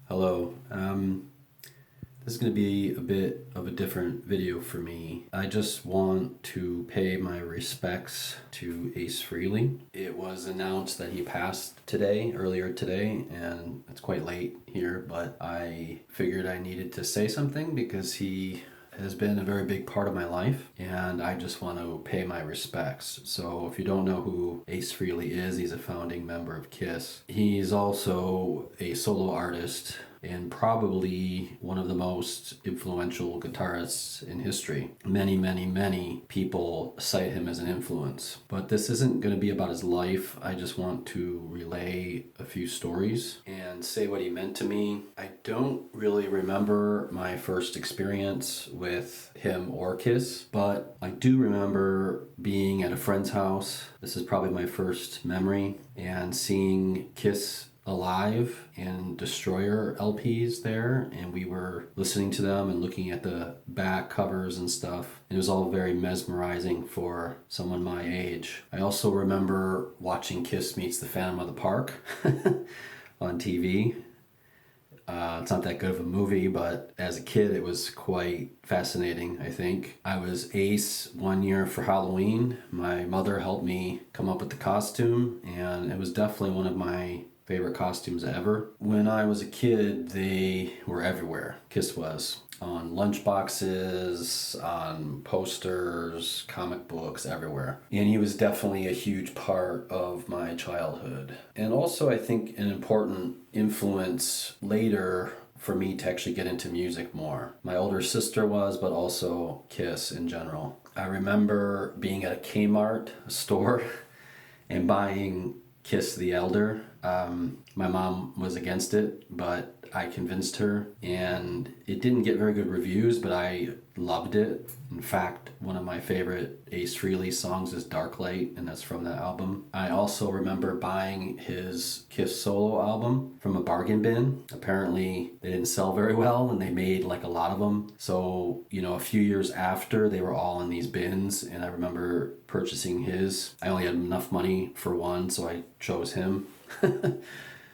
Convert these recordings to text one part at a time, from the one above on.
Hello. This is going to be a bit of a different video for me. I just want to pay my respects to Ace Frehley. It was announced that he passed earlier today, and it's quite late here, but I figured I needed to say something because he has been a very big part of my life, and I just want to pay my respects. So if you don't know who Ace Frehley is, he's a founding member of Kiss. He's also a solo artist and probably one of the most influential guitarists in history. Many people cite him as an influence. But this isn't going to be about his life. I just want to relay a few stories and say what he meant to me. I don't really remember my first experience with him or Kiss, but I do remember being at a friend's house. This is probably my first memory, and seeing Kiss Alive and Destroyer LPs there, and we were listening to them and looking at the back covers and stuff. It was all very mesmerizing for someone my age. I also remember watching Kiss Meets the Phantom of the Park on TV. It's not that good of a movie, but as a kid it was quite fascinating, I think. I was Ace one year for Halloween. My mother helped me come up with the costume, and it was definitely one of my favorite costumes ever. When I was a kid, they were everywhere. Kiss was. On lunchboxes, on posters, comic books, everywhere. And he was definitely a huge part of my childhood. And also, I think, an important influence later for me to actually get into music more. My older sister was, but also Kiss in general. I remember being at a Kmart store and buying Kiss the Elder. My mom was against it, but I convinced her, and it didn't get very good reviews, but I loved it. In fact, one of my favorite Ace Frehley songs is Dark Light, and that's from that album. I also remember buying his Kiss solo album from a bargain bin. Apparently they didn't sell very well, and they made like a lot of them. So, a few years after, they were all in these bins, and I remember purchasing his. I only had enough money for one, so I chose him.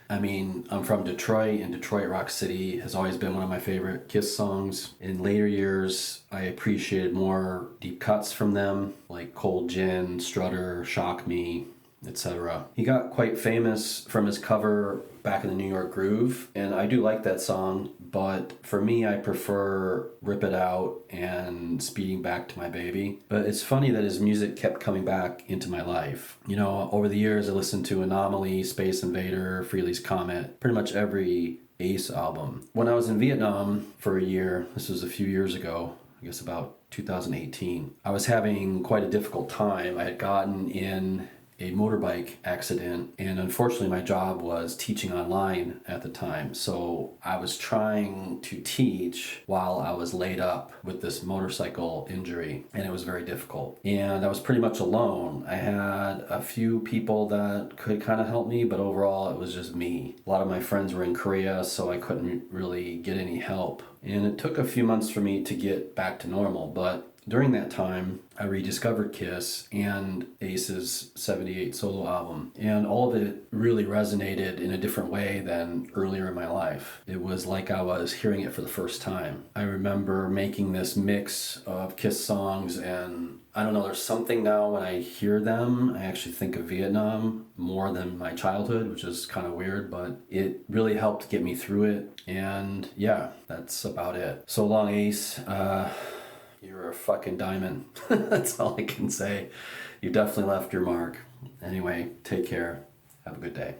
I mean, I'm from Detroit, and Detroit Rock City has always been one of my favorite Kiss songs. In later years, I appreciated more deep cuts from them, like Cold Gin, Strutter, Shock Me, etc. He got quite famous from his cover Back in the New York Groove, and I do like that song, but for me, I prefer Rip It Out and Speeding Back to My Baby. But it's funny that his music kept coming back into my life. Over the years, I listened to Anomaly, Space Invader, Frehley's Comet, pretty much every Ace album. When I was in Vietnam for a year, this was a few years ago, I guess about 2018, I was having quite a difficult time. I had gotten in a motorbike accident, and unfortunately my job was teaching online at the time, so I was trying to teach while I was laid up with this motorcycle injury, and it was very difficult, and I was pretty much alone. I had a few people that could kind of help me, but overall it was just me. A lot of my friends were in Korea, so I couldn't really get any help, and it took a few months for me to get back to normal. But during that time, I rediscovered Kiss and Ace's 78 solo album, and all of it really resonated in a different way than earlier in my life. It was like I was hearing it for the first time. I remember making this mix of Kiss songs, and I don't know, there's something now when I hear them, I actually think of Vietnam more than my childhood, which is kind of weird, but it really helped get me through it, and yeah, that's about it. So long, Ace. You're a fucking diamond. That's all I can say. You definitely left your mark. Anyway, take care. Have a good day.